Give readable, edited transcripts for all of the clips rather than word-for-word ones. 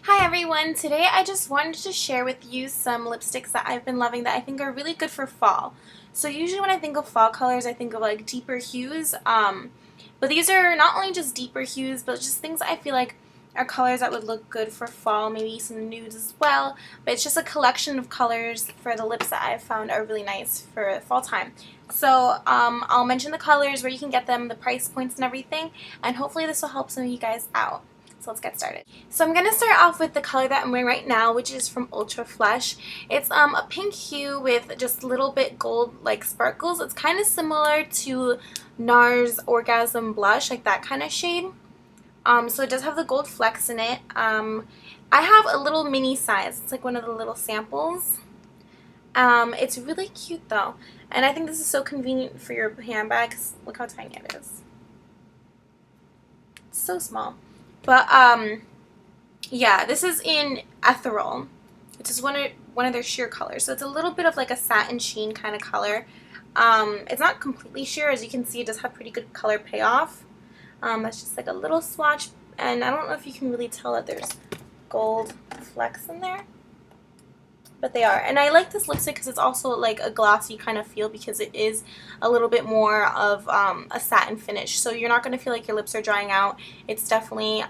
Hi everyone, today I just wanted to share with you some lipsticks that I've been loving that I think are really good for fall. So usually when I think of fall colors I think of like deeper hues, but these are not only just deeper hues but just things that I feel like are colors that would look good for fall, maybe some nudes as well, but it's just a collection of colors for the lips that I've found are really nice for fall time. So I'll mention the colors, where you can get them, the price points and everything, and hopefully this will help some of you guys out. So let's get started. So I'm going to start off with the color that I'm wearing right now, which is from UltraFlesh. It's a pink hue with just a little bit gold like sparkles. It's kind of similar to NARS Orgasm Blush, like that kind of shade. So it does have the gold flecks in it. I have a little mini size. It's like one of the little samples. It's really cute though. And I think this is so convenient for your handbag, 'cause look how tiny it is. It's so small. But, yeah, this is in Ethereal, which is one of their sheer colors. So it's a little bit of like a satin sheen kind of color. It's not completely sheer. As you can see, it does have pretty good color payoff. That's just like a little swatch. And I don't know if you can really tell that there's gold flecks in there, but they are. And I like this lipstick because it's also like a glossy kind of feel, because it is a little bit more of a satin finish. So you're not going to feel like your lips are drying out. It's definitely,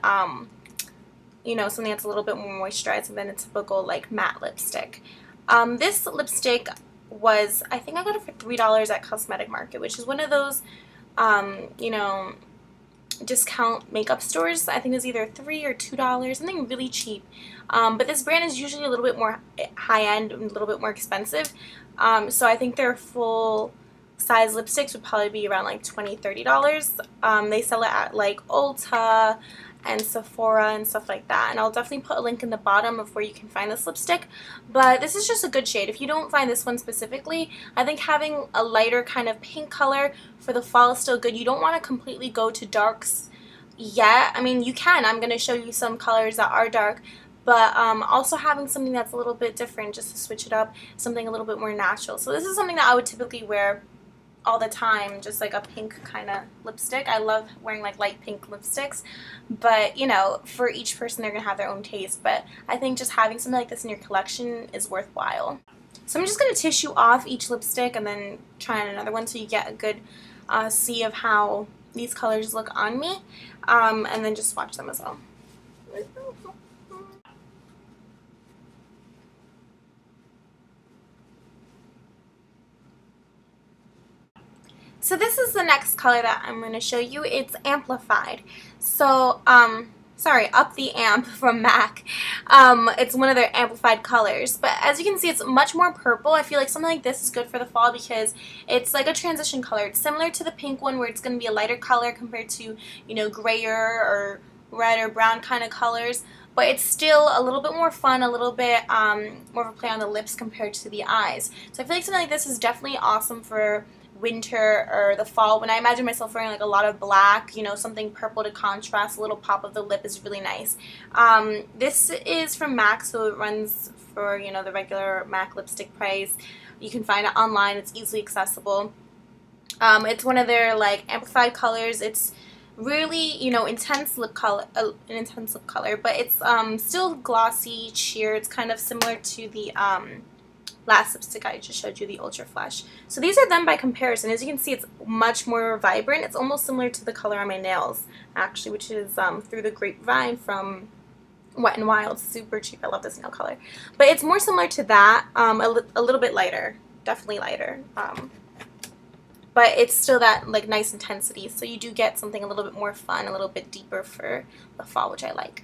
you know, something that's a little bit more moisturizing than a typical like matte lipstick. This lipstick was, I think I got it for $3 at Cosmetic Market, which is one of those, you know, discount makeup stores. I think it was either $3 or $2, something really cheap. But this brand is usually a little bit more high-end and a little bit more expensive. So I think their full size lipsticks would probably be around like $20, $30. They sell it at like Ulta and Sephora and stuff like that. And I'll definitely put a link in the bottom of where you can find this lipstick. But this is just a good shade. If you don't find this one specifically, I think having a lighter kind of pink color for the fall is still good. You don't want to completely go to darks yet. I mean, you can. I'm going to show you some colors that are dark. But also having something that's a little bit different, just to switch it up, something a little bit more natural. So this is something that I would typically wear all the time, just like a pink kind of lipstick. I love wearing like light pink lipsticks, but you know, for each person they're gonna have their own taste, but I think just having something like this in your collection is worthwhile. So I'm just gonna tissue off each lipstick and then try on another one so you get a good see of how these colors look on me, and then just swatch them as well. So this is the next color that I'm going to show you. It's Amplified. So, sorry, Up the Amp from MAC. It's one of their amplified colors. But as you can see, it's much more purple. I feel like something like this is good for the fall because it's like a transition color. It's similar to the pink one, where it's going to be a lighter color compared to, you know, grayer or red or brown kind of colors. But it's still a little bit more fun, a little bit more of a play on the lips compared to the eyes. So I feel like something like this is definitely awesome for winter or the fall, when I imagine myself wearing like a lot of black, you know, something purple to contrast. A little pop of the lip is really nice. This is from MAC, so it runs for, you know, the regular MAC lipstick price. You can find it online. It's easily accessible. It's one of their like amplified colors. It's really, you know, intense lip color, an intense lip color, but it's still glossy, sheer. It's kind of similar to the last lipstick I just showed you, the UltraFlesh. So these are them by comparison. As you can see, it's much more vibrant. It's almost similar to the color on my nails, actually, which is Through the Grapevine from Wet n Wild. Super cheap. I love this nail color. But it's more similar to that, a little bit lighter. Definitely lighter. But it's still that like nice intensity. So you do get something a little bit more fun, a little bit deeper for the fall, which I like.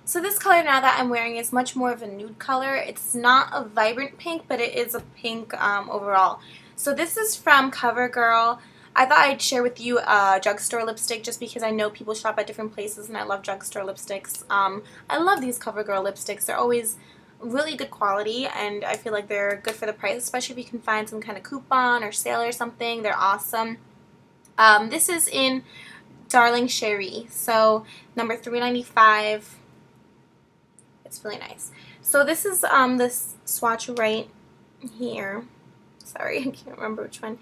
So this color now that I'm wearing is much more of a nude color. It's not a vibrant pink, but it is a pink overall. So this is from CoverGirl. I thought I'd share with you a drugstore lipstick just because I know people shop at different places and I love drugstore lipsticks. I love these CoverGirl lipsticks. They're always really good quality and I feel like they're good for the price, especially if you can find some kind of coupon or sale or something. They're awesome. This is in Darling Cherie. So number 395. It's really nice. So this is this swatch right here. Sorry, I can't remember which one.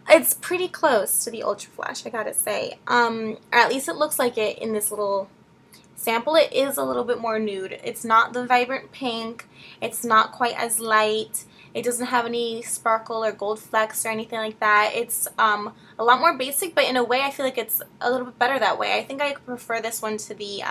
It's pretty close to the UltraFlesh, I gotta say. Or at least it looks like it in this little sample it is a little bit more nude. It's not the vibrant pink. It's not quite as light. It doesn't have any sparkle or gold flecks or anything like that. It's a lot more basic, but in a way I feel like it's a little bit better that way. I think I prefer this one to the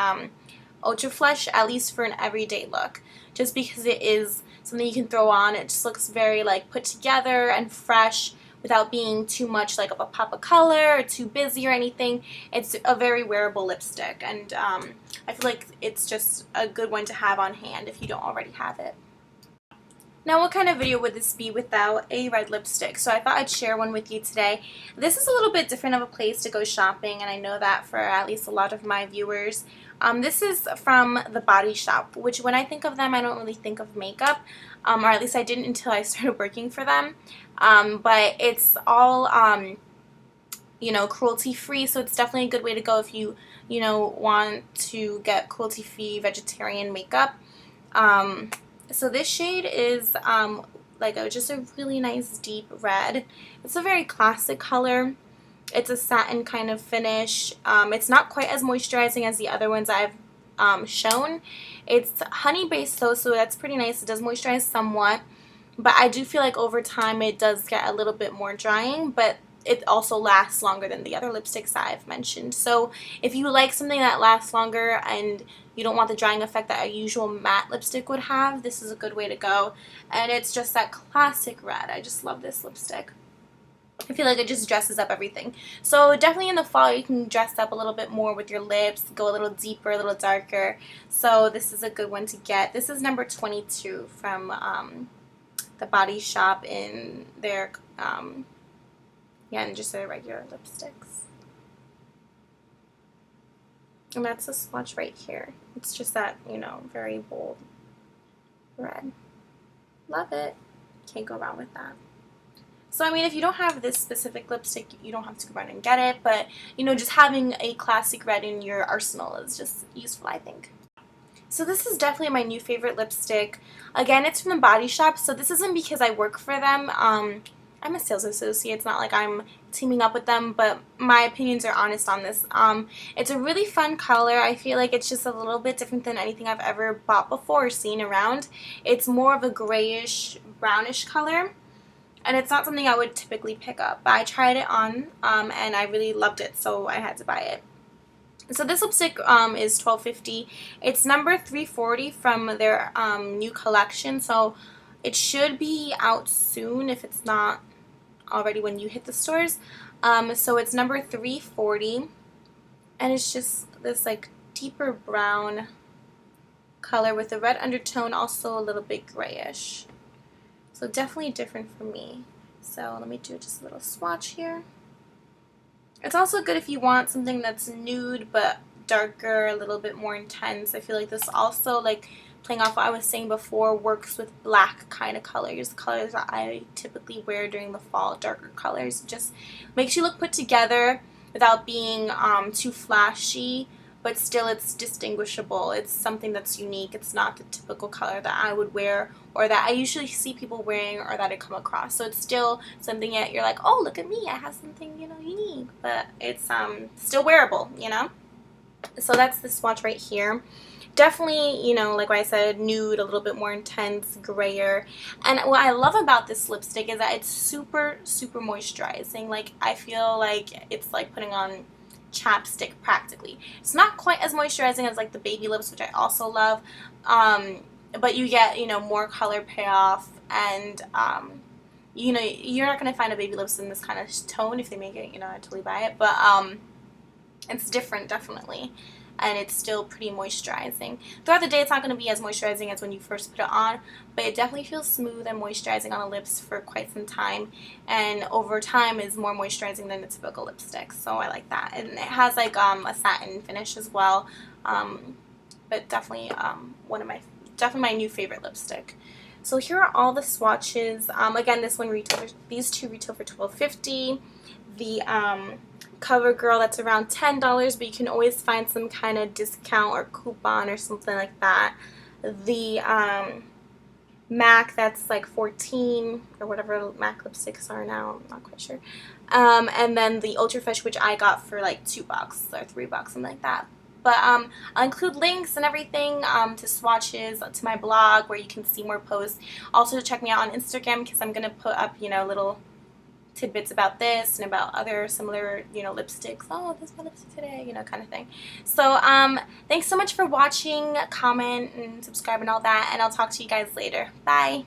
UltraFlesh, at least for an everyday look, just because it is something you can throw on. It just looks very like put together and fresh without being too much like of a pop of color or too busy or anything. It's a very wearable lipstick, and I feel like it's just a good one to have on hand if you don't already have it. Now, what kind of video would this be without a red lipstick? So I thought I'd share one with you today. This is a little bit different of a place to go shopping, and I know that for at least a lot of my viewers. This is from The Body Shop, which when I think of them, I don't really think of makeup, or at least I didn't until I started working for them. But it's all, you know, cruelty-free, so it's definitely a good way to go if you want to get cruelty-free vegetarian makeup. So this shade is like just a really nice deep red. It's a very classic color. It's a satin kind of finish. It's not quite as moisturizing as the other ones I've shown. It's honey based though, so that's pretty nice. It does moisturize somewhat, but I do feel like over time it does get a little bit more drying, but it also lasts longer than the other lipsticks I've mentioned. So if you like something that lasts longer and you don't want the drying effect that a usual matte lipstick would have, this is a good way to go. And it's just that classic red. I just love this lipstick. I feel like it just dresses up everything. So definitely in the fall you can dress up a little bit more with your lips, go a little deeper, a little darker. So this is a good one to get. This is number 22 from The Body Shop in their yeah, and just their regular lipsticks. And that's the swatch right here. It's just that, you know, very bold red. Love it. Can't go wrong with that. So, I mean, if you don't have this specific lipstick, you don't have to go run and get it. But, you know, just having a classic red in your arsenal is just useful, I think. So this is definitely my new favorite lipstick. Again, it's from The Body Shop, so this isn't because I work for them. I'm a sales associate. It's not like I'm teaming up with them, but my opinions are honest on this. It's a really fun color. I feel like it's just a little bit different than anything I've ever bought before or seen around. It's more of a grayish, brownish color, and it's not something I would typically pick up. But I tried it on, and I really loved it, so I had to buy it. So this lipstick is $12.50. It's number 340 from their new collection, so it should be out soon if it's not already when you hit the stores. So it's number 340, and it's just this like deeper brown color with a red undertone, also a little bit grayish. So definitely different for me. So let me do just a little swatch here. It's also good if you want something that's nude but darker, a little bit more intense. I feel like this also, like playing off what I was saying before, works with black kind of colors, colors that I typically wear during the fall, darker colors. It just makes you look put together without being too flashy, but still it's distinguishable. It's something that's unique. It's not the typical color that I would wear or that I usually see people wearing or that I come across. So it's still something that you're like, oh, look at me, I have something, you know, unique, but it's still wearable, you know? So that's the swatch right here. Definitely, you know, like I said, nude, a little bit more intense, grayer. And what I love about this lipstick is that it's super, super moisturizing. Like, I feel like it's like putting on chapstick practically. It's not quite as moisturizing as like the baby lips, which I also love. But you get, you know, more color payoff, and you know, you're not going to find a baby lips in this kind of tone. If they make it, you know, I'd totally buy it. But it's different, definitely. And it's still pretty moisturizing. Throughout the day, it's not going to be as moisturizing as when you first put it on, but it definitely feels smooth and moisturizing on the lips for quite some time, and over time is more moisturizing than a typical lipstick, so I like that. And it has like a satin finish as well, but definitely definitely my new favorite lipstick. So here are all the swatches. Again, these two retail for $12.50. The CoverGirl, that's around $10, but you can always find some kind of discount or coupon or something like that. The MAC, that's like $14 or whatever MAC lipsticks are now, I'm not quite sure. And then the UltraFresh, which I got for like $2 or $3, something like that. But I'll include links and everything to swatches, to my blog where you can see more posts. Also check me out on Instagram because I'm going to put up, you know, little tidbits about this and about other similar, you know, lipsticks. Oh, this is my lipstick today, you know, kind of thing. So thanks so much for watching. Comment and subscribe and all that, and I'll talk to you guys later. Bye.